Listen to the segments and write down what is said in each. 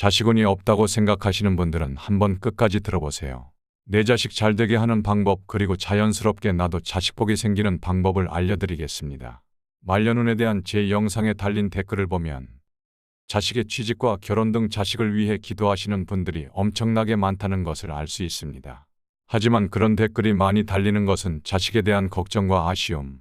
자식운이 없다고 생각하시는 분들은 한번 끝까지 들어보세요. 내 자식 잘되게 하는 방법, 그리고 자연스럽게 나도 자식복이 생기는 방법을 알려드리겠습니다. 말년운에 대한 제 영상에 달린 댓글을 보면 자식의 취직과 결혼 등 자식을 위해 기도하시는 분들이 엄청나게 많다는 것을 알 수 있습니다. 하지만 그런 댓글이 많이 달리는 것은 자식에 대한 걱정과 아쉬움,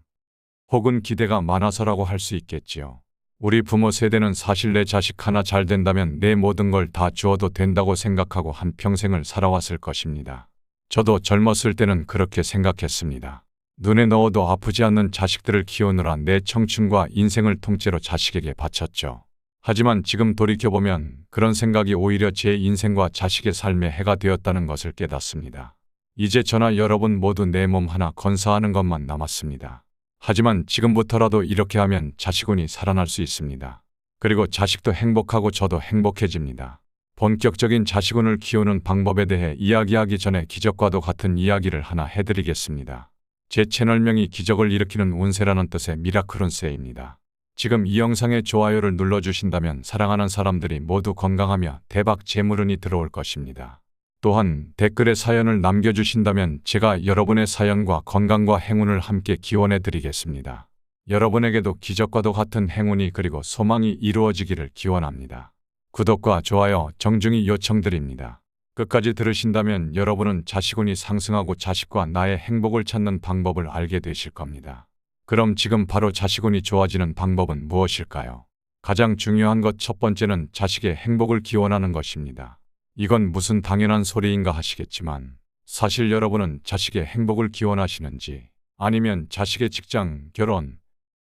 혹은 기대가 많아서라고 할 수 있겠지요. 우리 부모 세대는 사실 내 자식 하나 잘 된다면 내 모든 걸 다 주어도 된다고 생각하고 한평생을 살아왔을 것입니다. 저도 젊었을 때는 그렇게 생각했습니다. 눈에 넣어도 아프지 않는 자식들을 키우느라 내 청춘과 인생을 통째로 자식에게 바쳤죠. 하지만 지금 돌이켜보면 그런 생각이 오히려 제 인생과 자식의 삶에 해가 되었다는 것을 깨닫습니다. 이제 저나 여러분 모두 내 몸 하나 건사하는 것만 남았습니다. 하지만 지금부터라도 이렇게 하면 자식운이 살아날 수 있습니다. 그리고 자식도 행복하고 저도 행복해집니다. 본격적인 자식운을 키우는 방법에 대해 이야기하기 전에 기적과도 같은 이야기를 하나 해드리겠습니다. 제 채널명이 기적을 일으키는 운세라는 뜻의 미라클 운세입니다. 지금 이 영상에 좋아요를 눌러주신다면 사랑하는 사람들이 모두 건강하며 대박 재물운이 들어올 것입니다. 또한 댓글에 사연을 남겨주신다면 제가 여러분의 사연과 건강과 행운을 함께 기원해 드리겠습니다. 여러분에게도 기적과도 같은 행운이 그리고 소망이 이루어지기를 기원합니다. 구독과 좋아요 정중히 요청드립니다. 끝까지 들으신다면 여러분은 자식운이 상승하고 자식과 나의 행복을 찾는 방법을 알게 되실 겁니다. 그럼 지금 바로 자식운이 좋아지는 방법은 무엇일까요? 가장 중요한 것 첫 번째는 자식의 행복을 기원하는 것입니다. 이건 무슨 당연한 소리인가 하시겠지만 사실 여러분은 자식의 행복을 기원하시는지 아니면 자식의 직장, 결혼,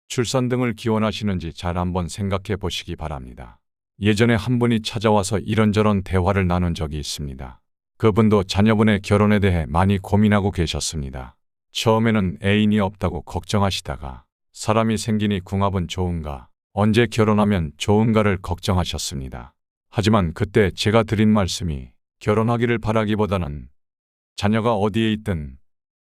출산 등을 기원하시는지 잘 한번 생각해 보시기 바랍니다. 예전에 한 분이 찾아와서 이런저런 대화를 나눈 적이 있습니다. 그분도 자녀분의 결혼에 대해 많이 고민하고 계셨습니다. 처음에는 애인이 없다고 걱정하시다가 사람이 생기니 궁합은 좋은가, 언제 결혼하면 좋은가를 걱정하셨습니다. 하지만 그때 제가 드린 말씀이 결혼하기를 바라기보다는 자녀가 어디에 있든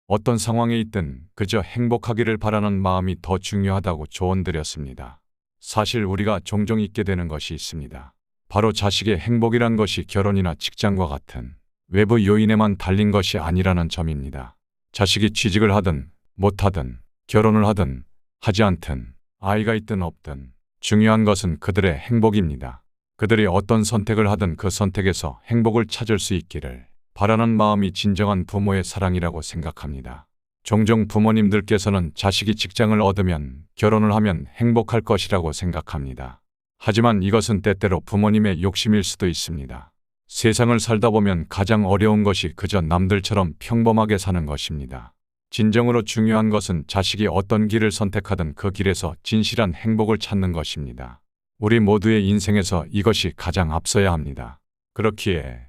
어떤 상황에 있든 그저 행복하기를 바라는 마음이 더 중요하다고 조언드렸습니다. 사실 우리가 종종 잊게 되는 것이 있습니다. 바로 자식의 행복이란 것이 결혼이나 직장과 같은 외부 요인에만 달린 것이 아니라는 점입니다. 자식이 취직을 하든 못하든 결혼을 하든 하지 않든 아이가 있든 없든 중요한 것은 그들의 행복입니다. 그들이 어떤 선택을 하든 그 선택에서 행복을 찾을 수 있기를 바라는 마음이 진정한 부모의 사랑이라고 생각합니다. 종종 부모님들께서는 자식이 직장을 얻으면 결혼을 하면 행복할 것이라고 생각합니다. 하지만 이것은 때때로 부모님의 욕심일 수도 있습니다. 세상을 살다 보면 가장 어려운 것이 그저 남들처럼 평범하게 사는 것입니다. 진정으로 중요한 것은 자식이 어떤 길을 선택하든 그 길에서 진실한 행복을 찾는 것입니다. 우리 모두의 인생에서 이것이 가장 앞서야 합니다. 그렇기에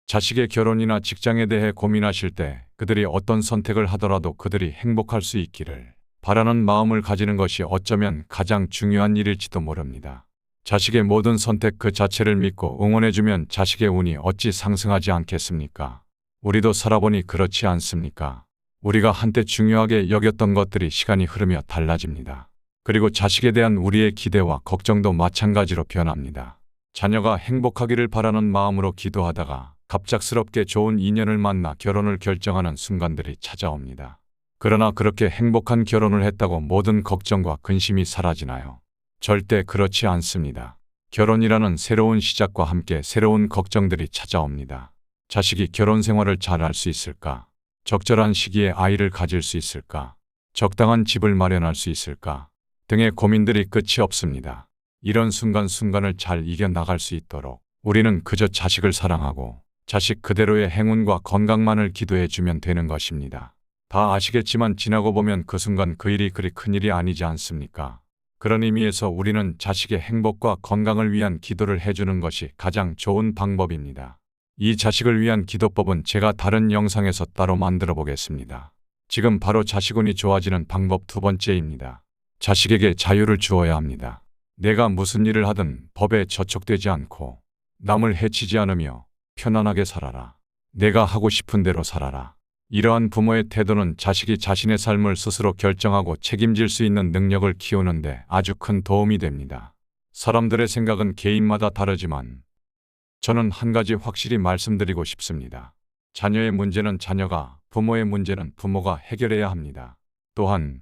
자식의 결혼이나 직장에 대해 고민하실 때 그들이 어떤 선택을 하더라도 그들이 행복할 수 있기를 바라는 마음을 가지는 것이 어쩌면 가장 중요한 일일지도 모릅니다. 자식의 모든 선택 그 자체를 믿고 응원해주면 자식의 운이 어찌 상승하지 않겠습니까? 우리도 살아보니 그렇지 않습니까? 우리가 한때 중요하게 여겼던 것들이 시간이 흐르며 달라집니다. 그리고 자식에 대한 우리의 기대와 걱정도 마찬가지로 변합니다. 자녀가 행복하기를 바라는 마음으로 기도하다가 갑작스럽게 좋은 인연을 만나 결혼을 결정하는 순간들이 찾아옵니다. 그러나 그렇게 행복한 결혼을 했다고 모든 걱정과 근심이 사라지나요? 절대 그렇지 않습니다. 결혼이라는 새로운 시작과 함께 새로운 걱정들이 찾아옵니다. 자식이 결혼 생활을 잘 할 수 있을까? 적절한 시기에 아이를 가질 수 있을까? 적당한 집을 마련할 수 있을까? 등의 고민들이 끝이 없습니다. 이런 순간순간을 잘 이겨나갈 수 있도록 우리는 그저 자식을 사랑하고 자식 그대로의 행운과 건강만을 기도해주면 되는 것입니다. 다 아시겠지만 지나고 보면 그 순간 그 일이 그리 큰일이 아니지 않습니까? 그런 의미에서 우리는 자식의 행복과 건강을 위한 기도를 해주는 것이 가장 좋은 방법입니다. 이 자식을 위한 기도법은 제가 다른 영상에서 따로 만들어 보겠습니다. 지금 바로 자식운이 좋아지는 방법 두 번째입니다. 자식에게 자유를 주어야 합니다. 내가 무슨 일을 하든 법에 저촉되지 않고 남을 해치지 않으며 편안하게 살아라. 내가 하고 싶은 대로 살아라. 이러한 부모의 태도는 자식이 자신의 삶을 스스로 결정하고 책임질 수 있는 능력을 키우는데 아주 큰 도움이 됩니다. 사람들의 생각은 개인마다 다르지만 저는 한 가지 확실히 말씀드리고 싶습니다. 자녀의 문제는 자녀가, 부모의 문제는 부모가 해결해야 합니다. 또한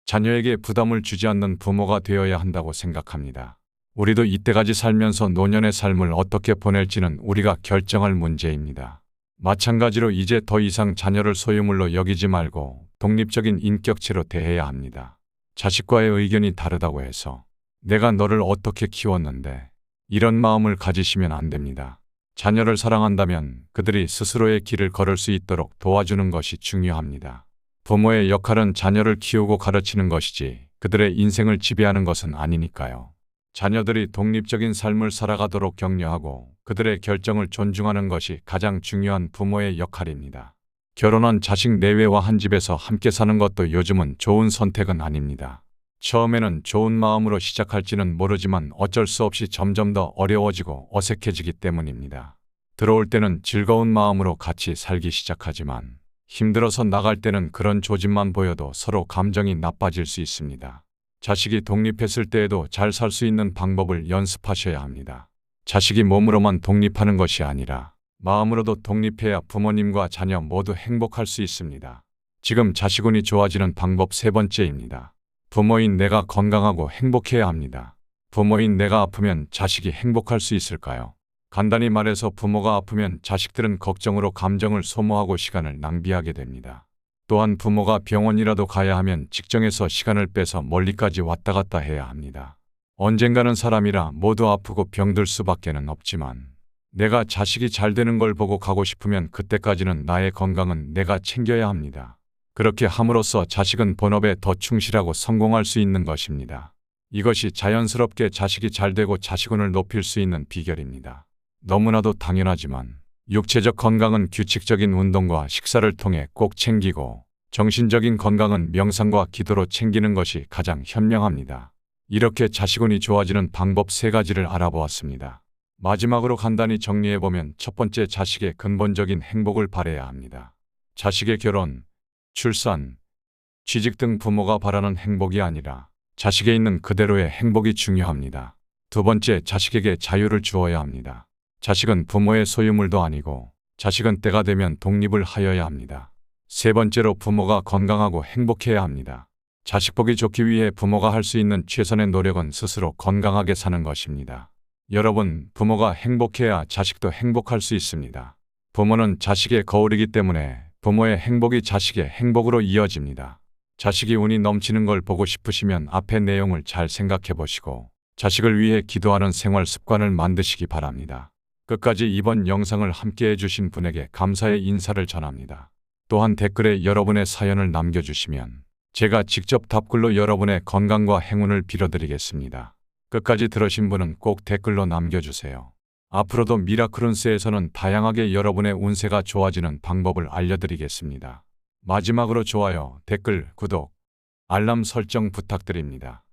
자녀에게 부담을 주지 않는 부모가 되어야 한다고 생각합니다. 우리도 이때까지 살면서 노년의 삶을 어떻게 보낼지는 우리가 결정할 문제입니다. 마찬가지로 이제 더 이상 자녀를 소유물로 여기지 말고 독립적인 인격체로 대해야 합니다. 자식과의 의견이 다르다고 해서 내가 너를 어떻게 키웠는데 이런 마음을 가지시면 안 됩니다. 자녀를 사랑한다면 그들이 스스로의 길을 걸을 수 있도록 도와주는 것이 중요합니다. 부모의 역할은 자녀를 키우고 가르치는 것이지 그들의 인생을 지배하는 것은 아니니까요. 자녀들이 독립적인 삶을 살아가도록 격려하고 그들의 결정을 존중하는 것이 가장 중요한 부모의 역할입니다. 결혼한 자식 내외와 한 집에서 함께 사는 것도 요즘은 좋은 선택은 아닙니다. 처음에는 좋은 마음으로 시작할지는 모르지만 어쩔 수 없이 점점 더 어려워지고 어색해지기 때문입니다. 들어올 때는 즐거운 마음으로 같이 살기 시작하지만 힘들어서 나갈 때는 그런 조짐만 보여도 서로 감정이 나빠질 수 있습니다. 자식이 독립했을 때에도 잘 살 수 있는 방법을 연습하셔야 합니다. 자식이 몸으로만 독립하는 것이 아니라 마음으로도 독립해야 부모님과 자녀 모두 행복할 수 있습니다. 지금 자식운이 좋아지는 방법 세 번째입니다. 부모인 내가 건강하고 행복해야 합니다. 부모인 내가 아프면 자식이 행복할 수 있을까요? 간단히 말해서 부모가 아프면 자식들은 걱정으로 감정을 소모하고 시간을 낭비하게 됩니다. 또한 부모가 병원이라도 가야 하면 직정에서 시간을 빼서 멀리까지 왔다 갔다 해야 합니다. 언젠가는 사람이라 모두 아프고 병들 수밖에는 없지만 내가 자식이 잘 되는 걸 보고 가고 싶으면 그때까지는 나의 건강은 내가 챙겨야 합니다. 그렇게 함으로써 자식은 본업에 더 충실하고 성공할 수 있는 것입니다. 이것이 자연스럽게 자식이 잘 되고 자식운을 높일 수 있는 비결입니다. 너무나도 당연하지만 육체적 건강은 규칙적인 운동과 식사를 통해 꼭 챙기고 정신적인 건강은 명상과 기도로 챙기는 것이 가장 현명합니다. 이렇게 자식운이 좋아지는 방법 세 가지를 알아보았습니다. 마지막으로 간단히 정리해보면 첫 번째, 자식의 근본적인 행복을 바라야 합니다. 자식의 결혼, 출산, 취직 등 부모가 바라는 행복이 아니라 자식에 있는 그대로의 행복이 중요합니다. 두 번째, 자식에게 자유를 주어야 합니다. 자식은 부모의 소유물도 아니고 자식은 때가 되면 독립을 하여야 합니다. 세 번째로, 부모가 건강하고 행복해야 합니다. 자식 보기 좋기 위해 부모가 할 수 있는 최선의 노력은 스스로 건강하게 사는 것입니다. 여러분, 부모가 행복해야 자식도 행복할 수 있습니다. 부모는 자식의 거울이기 때문에 부모의 행복이 자식의 행복으로 이어집니다. 자식이 운이 넘치는 걸 보고 싶으시면 앞의 내용을 잘 생각해 보시고 자식을 위해 기도하는 생활 습관을 만드시기 바랍니다. 끝까지 이번 영상을 함께 해주신 분에게 감사의 인사를 전합니다. 또한 댓글에 여러분의 사연을 남겨주시면 제가 직접 답글로 여러분의 건강과 행운을 빌어드리겠습니다. 끝까지 들으신 분은 꼭 댓글로 남겨주세요. 앞으로도 미라클운세에서는 다양하게 여러분의 운세가 좋아지는 방법을 알려드리겠습니다. 마지막으로 좋아요, 댓글, 구독, 알람 설정 부탁드립니다.